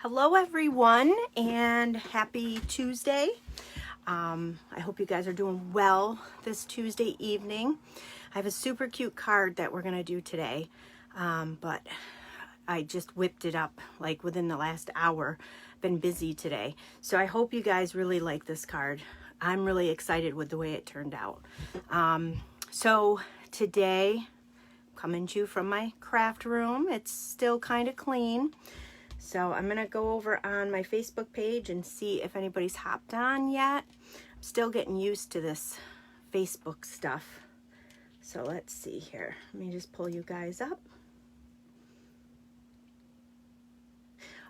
Hello everyone and happy Tuesday. I hope you guys are doing well this Tuesday evening. I have a super cute card that we're going to do today, but I just whipped it up like within the last hour. Been busy today. So I hope you guys really like this card. I'm really excited with the way it turned out. So today, coming to you from my craft room. It's still kind of clean. So I'm going to go over on my Facebook page and see if anybody's hopped on yet. I'm still getting used to this Facebook stuff. So let's see here. Let me just pull you guys up.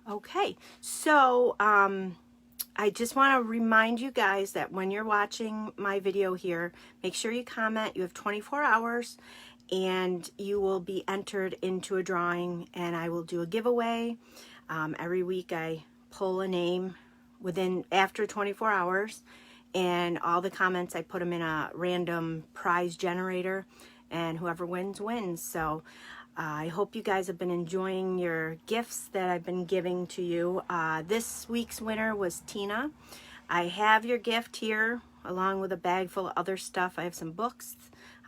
Okay, so I just want to remind you guys that when you're watching my video here, make sure you comment. You have 24 hours and you will be entered into a drawing, and I will do a giveaway. Every week I pull a name after 24 hours, and all the comments I put them in a random prize generator, and whoever wins wins. So I hope you guys have been enjoying your gifts that I've been giving to you. This week's winner was Tina. I have your gift here along with a bag full of other stuff. I have some books.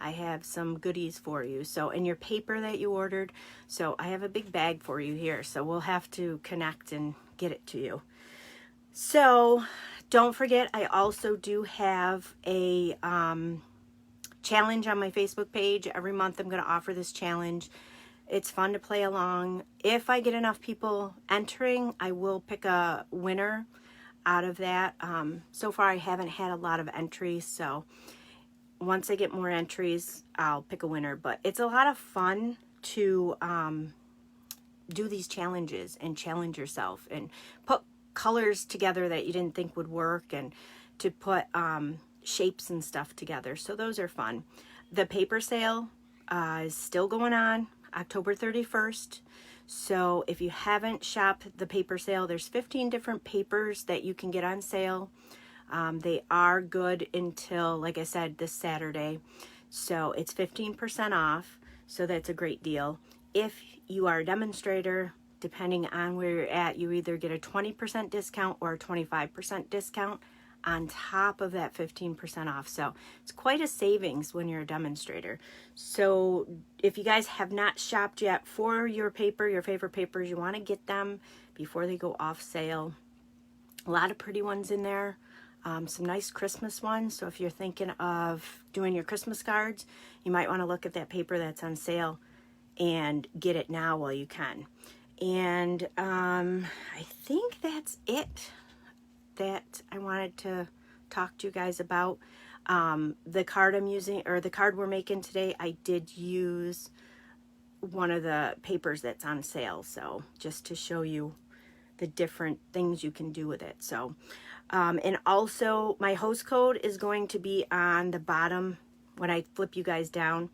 I have some goodies for you. So, and your paper that you ordered. So I have a big bag for you here. So we'll have to connect and get it to you. So don't forget, I also do have a challenge on my Facebook page. Every month I'm going to offer this challenge. It's fun to play along. If I get enough people entering, I will pick a winner out of that. So far I haven't had a lot of entries, so once I get more entries, I'll pick a winner. But it's a lot of fun to do these challenges and challenge yourself and put colors together that you didn't think would work, and to put shapes and stuff together. So those are fun. The paper sale is still going on, October 31st. So if you haven't shopped the paper sale, there's 15 different papers that you can get on sale. They are good until, like I said, this Saturday. So it's 15% off. So that's a great deal. If you are a demonstrator, depending on where you're at, you either get a 20% discount or a 25% discount on top of that 15% off. So it's quite a savings when you're a demonstrator. So if you guys have not shopped yet for your paper, your favorite papers, you want to get them before they go off sale. A lot of pretty ones in there. Some nice Christmas ones. So if you're thinking of doing your Christmas cards, you might want to look at that paper that's on sale and get it now while you can. And I think that's it that I wanted to talk to you guys about. The card I'm using, or the card we're making today, I did use one of the papers that's on sale. So just to show you the different things you can do with it. So and also my host code is going to be on the bottom when I flip you guys down.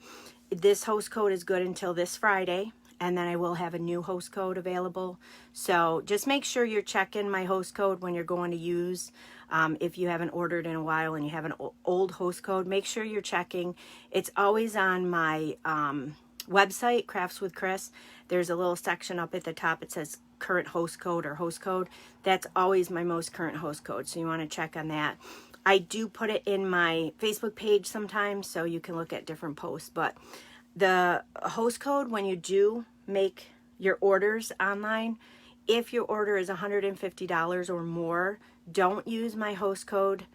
This host code is good until this Friday, and then I will have a new host code available. So just make sure you're checking my host code when you're going to use. If you haven't ordered in a while and you have an old host code, make sure you're checking. It's always on my website, Crafts with Chris. There's a little section up at the top. It says current host code or host code. That's always my most current host code. So you want to check on that. I do put it in my Facebook page sometimes, so you can look at different posts. But the host code, when you do make your orders online, if your order is $150 or more, don't use my host code.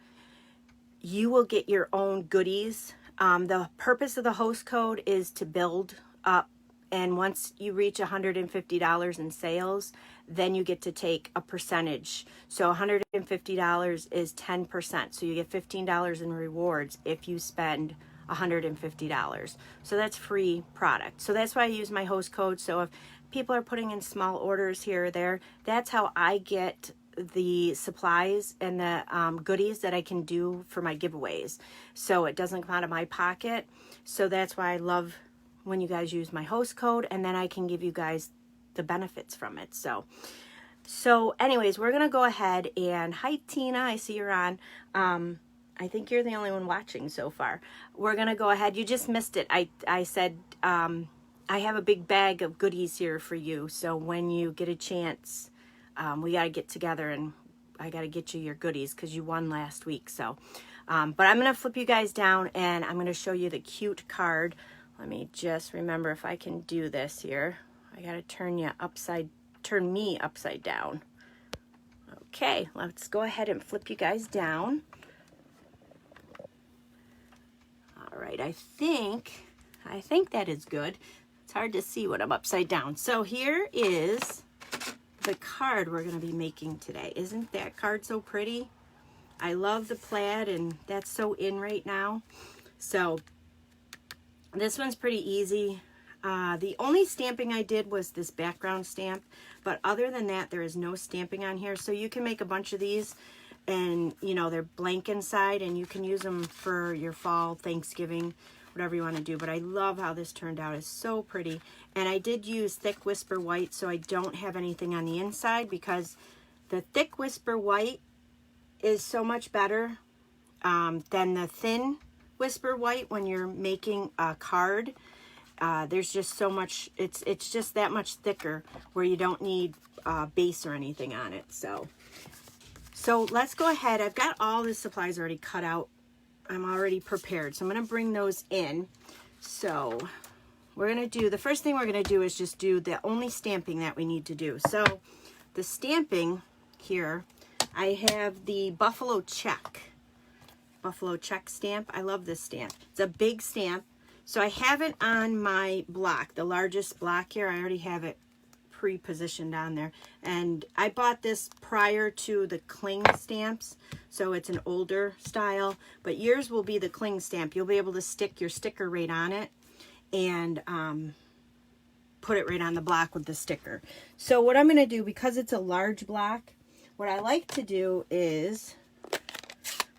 You will get your own goodies. The purpose of the host code is to build up, and once you reach $150 in sales, then you get to take a percentage. So $150 is 10%. So you get $15 in rewards if you spend $150. So that's free product. So that's why I use my host code. So if people are putting in small orders here or there, that's how I get the supplies and the goodies that I can do for my giveaways. So it doesn't come out of my pocket. So that's why I love when you guys use my host code, and then I can give you guys the benefits from it. So anyways, we're going to go ahead and, hi Tina, I see you're on. I think you're the only one watching so far. We're going to go ahead. You just missed it. I said I have a big bag of goodies here for you. So when you get a chance, we got to get together and I got to get you your goodies because you won last week. So, but I'm going to flip you guys down and I'm going to show you the cute card. Let me just remember if I can do this here. I got to turn me upside down. Okay, let's go ahead and flip you guys down. All right, I think that is good. It's hard to see when I'm upside down. So here is the card we're going to be making today. Isn't that card so pretty? I love the plaid, and that's so in right now. So this one's pretty easy. The only stamping I did was this background stamp, but other than that, there is no stamping on here. So you can make a bunch of these, and you know, they're blank inside, and you can use them for your fall, Thanksgiving, whatever you want to do. But I love how this turned out. It's so pretty. And I did use thick whisper white, so I don't have anything on the inside, because the thick whisper white is so much better than the thin whisper white when you're making a card. There's just so much, it's just that much thicker where you don't need base or anything on it. So let's go ahead. I've got all the supplies already cut out. I'm already prepared. So I'm going to bring those in. So we're going to do, the first thing we're going to do is just do the only stamping that we need to do. So the stamping here, I have the Buffalo Check stamp. I love this stamp. It's a big stamp. So I have it on my block, the largest block here. I already have it pre-positioned on there. And I bought this prior to the cling stamps, so it's an older style. But yours will be the cling stamp. You'll be able to stick your sticker right on it and put it right on the block with the sticker. So what I'm going to do, because it's a large block, what I like to do is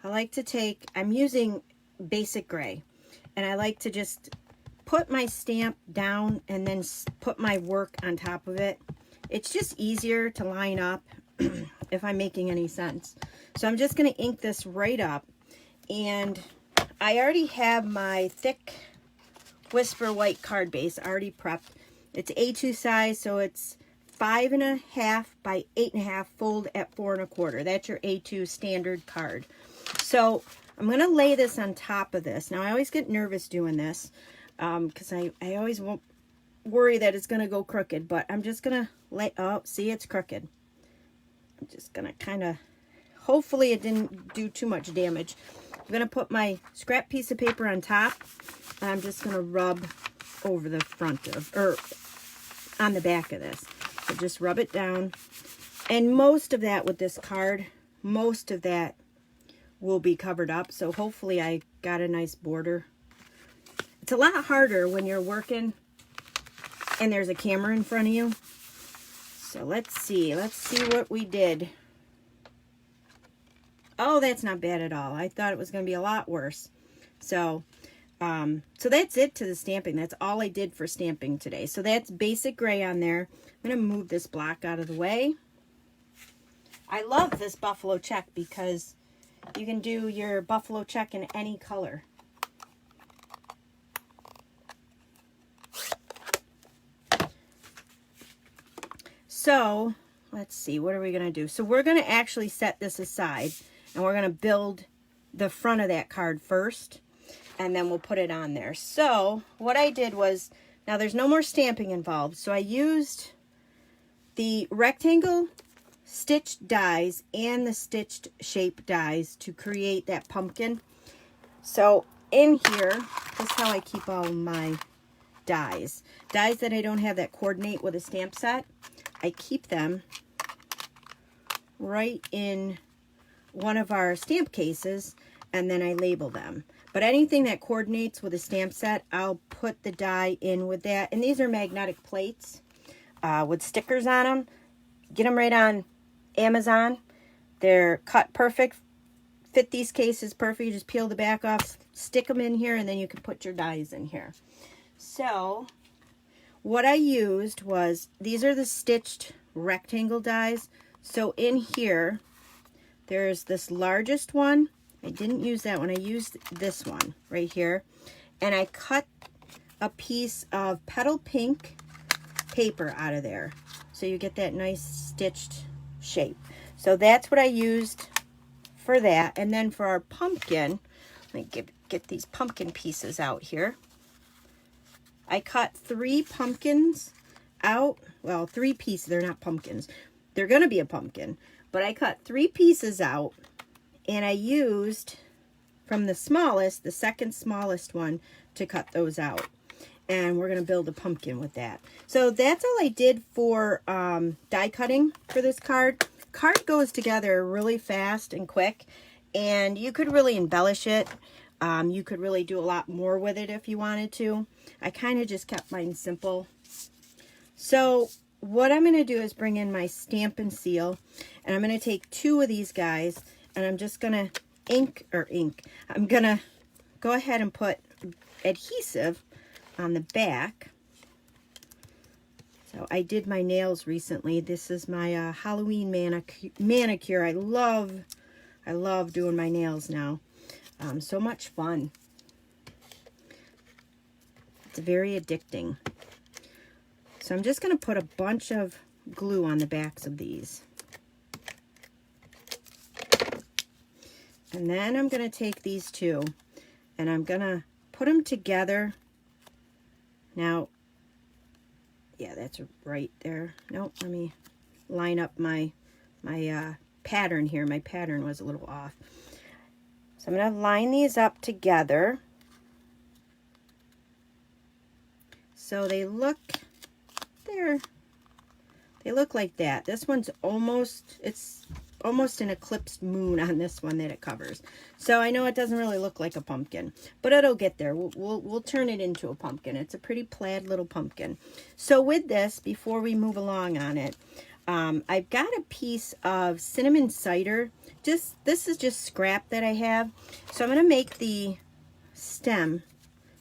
I like to take, I'm using basic gray. And I like to just put my stamp down and then put my work on top of it. It's just easier to line up if I'm making any sense. So I'm just going to ink this right up. And I already have my thick Whisper White card base already prepped. It's A2 size, so it's 5.5 by 8.5, fold at 4 1/4. That's your A2 standard card. So I'm going to lay this on top of this. Now, I always get nervous doing this because I always won't worry that it's going to go crooked, but I'm just going to lay, oh, see, it's crooked. I'm just going to kind of, hopefully it didn't do too much damage. I'm going to put my scrap piece of paper on top, and I'm just going to rub over the front of, or on the back of this. So just rub it down. And most of that with this card, most of that will be covered up, so hopefully I got a nice border. It's a lot harder when you're working and there's a camera in front of you. So let's see what we did. Oh, that's not bad at all. I thought it was going to be a lot worse. So so that's it to the stamping. That's all I did for stamping today. So that's basic gray on there. I'm going to move this block out of the way. I love this Buffalo Check because you can do your Buffalo Check in any color. So, let's see, what are we going to do? So we're going to actually set this aside, and we're going to build the front of that card first, and then we'll put it on there. So, what I did was, now there's no more stamping involved, so I used the rectangle stitched dies and the stitched shape dies to create that pumpkin. So in here, this is how I keep all my dies that I don't have that coordinate with a stamp set. I keep them right in one of our stamp cases, and then I label them. But anything that coordinates with a stamp set, I'll put the die in with that. And these are magnetic plates with stickers on them. Get them right on Amazon. They're cut perfect, fit these cases perfect. You just peel the back off, stick them in here, and then you can put your dies in here. So what I used was, these are the stitched rectangle dies. So in here, there's this largest one. I didn't use that one. I used this one right here. And I cut a piece of Petal Pink paper out of there. So you get that nice stitched shape. So that's what I used for that. And then for our pumpkin, let me get these pumpkin pieces out here. I cut 3 pumpkins out. Well, 3 pieces. They're not pumpkins. They're going to be a pumpkin. But I cut 3 pieces out, and I used from the smallest, the second smallest one, to cut those out. And we're going to build a pumpkin with that. So that's all I did for die cutting for this card. Card goes together really fast and quick, and you could really embellish it. You could really do a lot more with it if you wanted to. I kind of just kept mine simple. So what I'm going to do is bring in my Stampin' Seal, and I'm going to take 2 of these guys, and I'm just going to I'm going to go ahead and put adhesive on the back. So I did my nails recently. This is my Halloween manicure. I love doing my nails now. So much fun. It's very addicting. So I'm just going to put a bunch of glue on the backs of these. And then I'm going to take these 2 and I'm going to put them together. Now, yeah, that's right there. Nope, let me line up my pattern here. My pattern was a little off. So I'm going to line these up together so they look like that. This one's almost an eclipsed moon on this one that it covers. So I know it doesn't really look like a pumpkin, but it'll get there. We'll turn it into a pumpkin. It's a pretty plaid little pumpkin. So with this, before we move along on it, I've got a piece of cinnamon cider. This is just scrap that I have. So I'm going to make the stem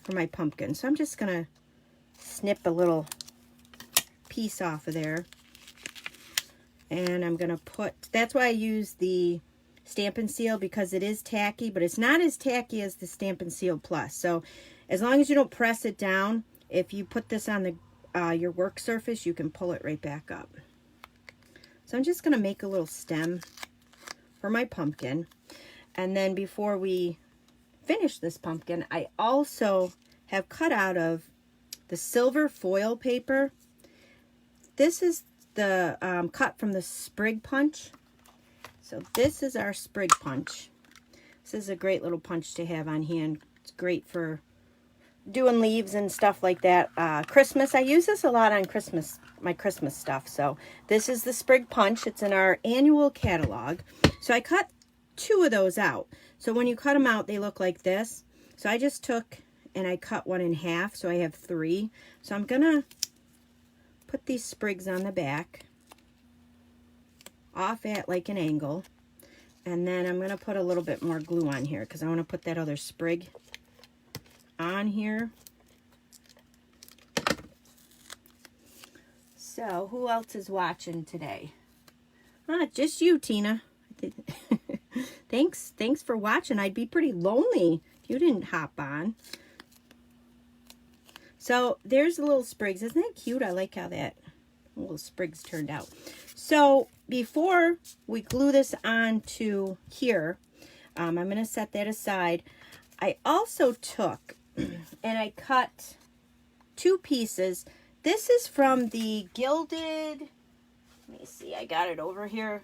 for my pumpkin. So I'm just going to snip a little piece off of there. And I'm going to put, that's why I use the Stampin' Seal, because it is tacky, but it's not as tacky as the Stampin' Seal Plus. So as long as you don't press it down, if you put this on the your work surface, you can pull it right back up. So I'm just going to make a little stem for my pumpkin. And then before we finish this pumpkin, I also have cut out of the silver foil paper. This is the cut from the Sprig Punch. So this is our Sprig Punch. This is a great little punch to have on hand. It's great for doing leaves and stuff like that. Christmas, I use this a lot on Christmas, my Christmas stuff. So this is the Sprig Punch. It's in our annual catalog. So I cut 2 of those out. So when you cut them out, they look like this. So I just took and I cut one in half, so I have 3. So I'm gonna put these sprigs on the back, off at like an angle, and then I'm gonna put a little bit more glue on here because I want to put that other sprig on here. So who else is watching today? Just you, Tina. Thanks for watching. I'd be pretty lonely if you didn't hop on. So there's the little sprigs. Isn't that cute? I like how that little sprigs turned out. So before we glue this onto here, I'm going to set that aside. I also took and I cut 2 pieces. This is from the Gilded, let me see, I got it over here.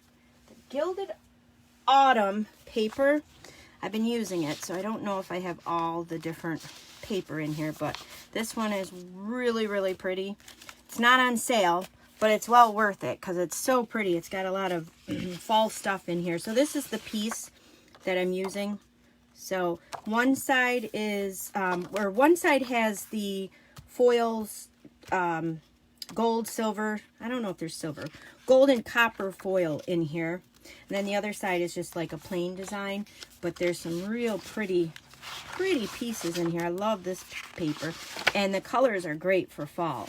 The Gilded Autumn paper. I've been using it, so I don't know if I have all the different paper in here, but this one is really, really pretty. It's not on sale, but it's well worth it because it's so pretty. It's got a lot of fall stuff in here. So this is the piece that I'm using. So one side is, or one side has the foils, gold, silver, I don't know if there's silver, gold and copper foil in here. And then the other side is just like a plain design, but there's some real pretty pieces in here. I love this paper, and the colors are great for fall.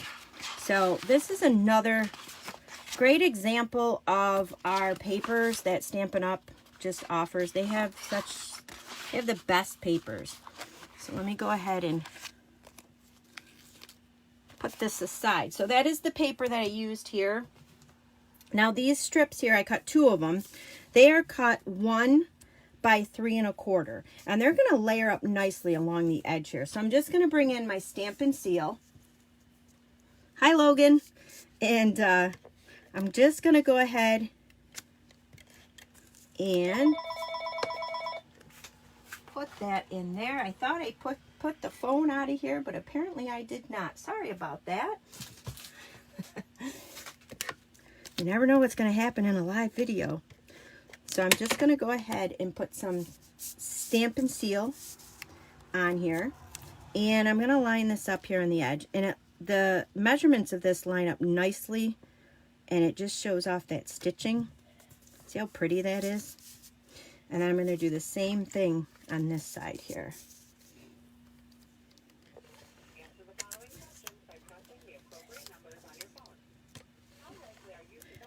So this is another great example of our papers that Stampin' Up just offers. They have the best papers. So let me go ahead and put this aside. So that is the paper that I used here. Now these strips here, I cut 2 of them. They are cut 1 by 3 1/4, and they're going to layer up nicely along the edge here. So I'm just going to bring in my Stampin' Seal. Hi, Logan. And I'm just going to go ahead and put that in there. I thought I put the phone out of here, but apparently I did not. Sorry about that. You never know what's going to happen in a live video. So I'm just going to go ahead and put some Stampin' Seal on here. And I'm going to line this up here on the edge. And the measurements of this line up nicely. And it just shows off that stitching. See how pretty that is? And then I'm going to do the same thing on this side here.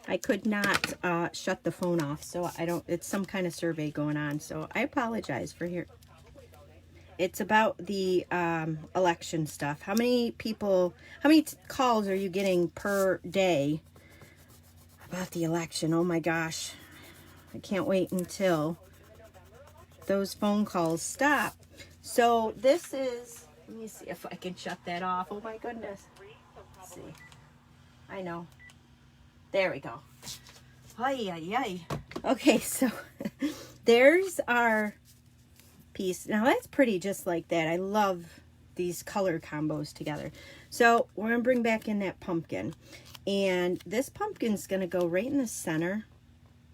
I could not shut the phone off, so I don't, it's some kind of survey going on, so I apologize for here. It's about the election stuff. How many people, how many calls are you getting per day about the election? Oh my gosh. I can't wait until those phone calls stop. So this is, let me see if I can shut that off. Oh my goodness. Let's see. I know. There we go. Ay, ay, ay. Okay, so there's our piece. Now that's pretty just like that. I love these color combos together. So we're going to bring back in that pumpkin. And this pumpkin's going to go right in the center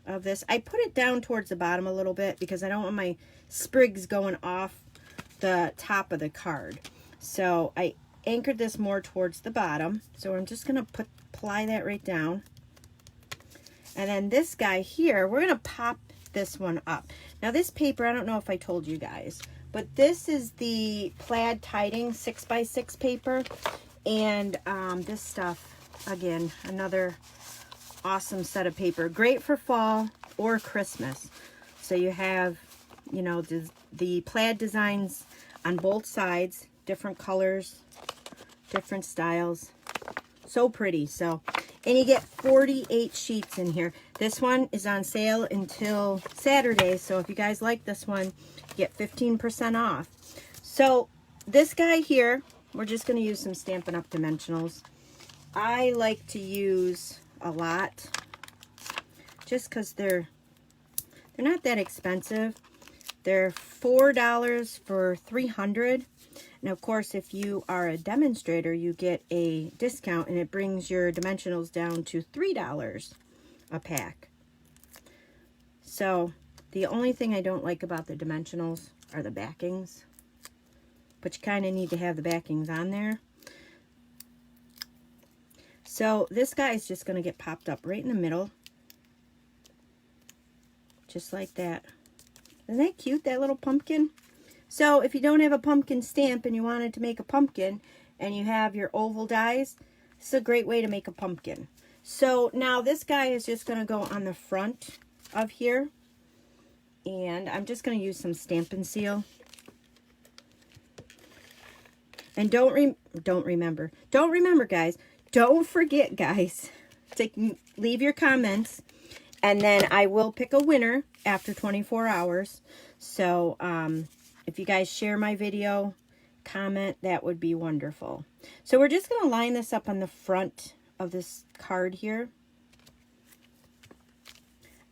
of this. I put it down towards the bottom a little bit because I don't want my sprigs going off the top of the card. So I anchored this more towards the bottom. So I'm just going to apply that right down. And then this guy here, we're going to pop this one up. Now this paper, I don't know if I told you guys, but this is the Plaid Tidings 6x6 paper. And this stuff, again, another awesome set of paper. Great for fall or Christmas. So you have, you know, the plaid designs on both sides, different colors, different styles. So pretty. So, and you get 48 sheets in here. This one is on sale until Saturday. So if you guys like this one, you get 15% off. So this guy here, we're just going to use some Stampin' Up Dimensionals. I like to use a lot just because they're not that expensive. They're $4 for 300. And of course, if you are a demonstrator, you get a discount and it brings your dimensionals down to $3 a pack. So the only thing I don't like about the dimensionals are the backings, but you kind of need to have the backings on there. So this guy is just going to get popped up right in the middle, just like that. Isn't that cute, that little pumpkin? So if you don't have a pumpkin stamp and you wanted to make a pumpkin and you have your oval dies, this is a great way to make a pumpkin. So now this guy is just going to go on the front of here. And I'm just going to use some Stampin' Seal. And don't remember, guys. Don't forget, guys, to leave your comments. And then I will pick a winner after 24 hours. So, if you guys share my video, comment, that would be wonderful. So we're just going to line this up on the front of this card here.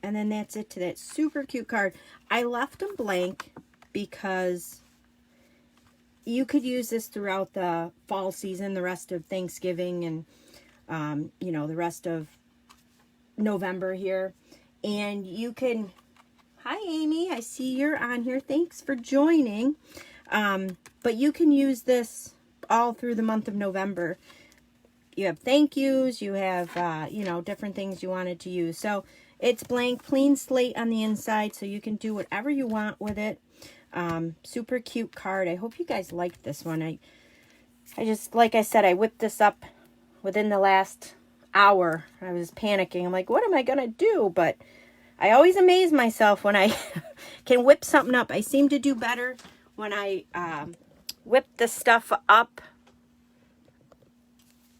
And then that's it to that super cute card. I left them blank because you could use this throughout the fall season, the rest of Thanksgiving and, you know, the rest of November here. And you can... Hi, Amy. I see you're on here. Thanks for joining. But you can use this all through the month of November. You have thank yous. You have, you know, different things you wanted to use. So it's blank, clean slate on the inside. So you can do whatever you want with it. Super cute card. I hope you guys liked this one. I just, like I said, I whipped this up within the last hour. I was panicking. I'm like, what am I going to do? But I always amaze myself when I can whip something up. I seem to do better when I whip the stuff up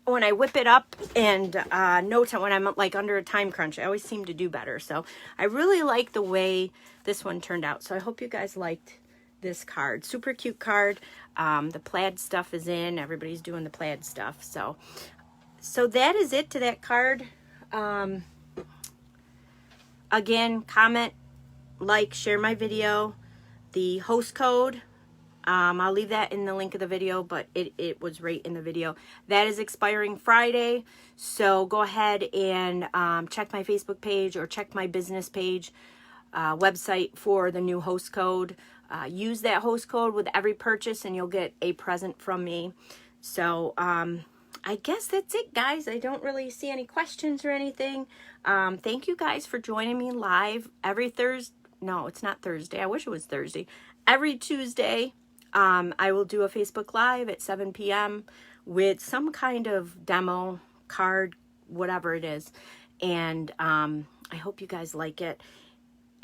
when I whip it up and no time, when I'm like under a time crunch, I always seem to do better. So I really like the way this one turned out. So I hope you guys liked this card. Super cute card. The plaid stuff is in. Everybody's doing the plaid stuff. So that is it to that card. Again, comment, like, share my video. The host code, I'll leave that in the link of the video, but it was right in the video. That is expiring Friday. So go ahead and check my Facebook page or check my business page website for the new host code. Use that host code with every purchase and you'll get a present from me. So I guess that's it, guys. I don't really see any questions or anything. Thank you guys for joining me live every Thursday. No, it's not Thursday. I wish it was Thursday. Every Tuesday, I will do a Facebook Live at 7 p.m. with some kind of demo, card, whatever it is. And I hope you guys like it.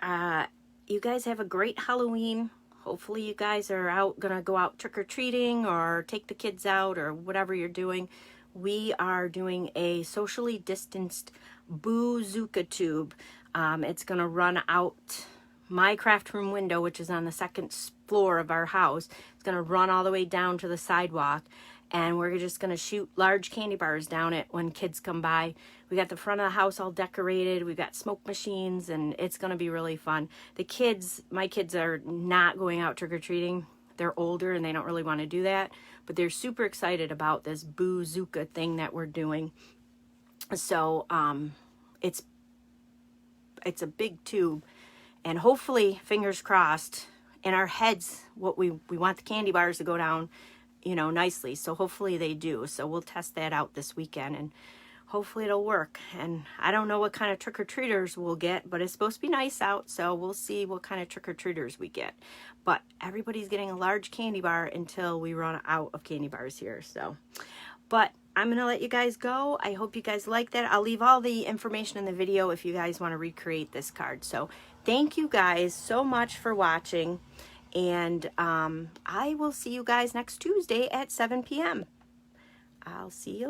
You guys have a great Halloween. Hopefully you guys are gonna go out trick-or-treating or take the kids out or whatever you're doing. We are doing a socially distanced bazooka tube. It's gonna run out my craft room window, which is on the second floor of our house. It's gonna run all the way down to the sidewalk, and we're just gonna shoot large candy bars down it when kids come by. We got the front of the house all decorated. We've got smoke machines, and it's gonna be really fun. The kids, my kids are not going out trick-or-treating. They're older and they don't really want to do that, but they're super excited about this bazooka thing that we're doing. So it's a big tube, and hopefully, fingers crossed, in our heads, what we want the candy bars to go down, you know, nicely. So hopefully they do. So we'll test that out this weekend, and hopefully it'll work. And I don't know what kind of trick-or-treaters we'll get, but it's supposed to be nice out, so we'll see what kind of trick-or-treaters we get. But everybody's getting a large candy bar until we run out of candy bars here. So, but I'm going to let you guys go. I hope you guys like that. I'll leave all the information in the video if you guys want to recreate this card. So thank you guys so much for watching. And I will see you guys next Tuesday at 7 p.m. I'll see you later.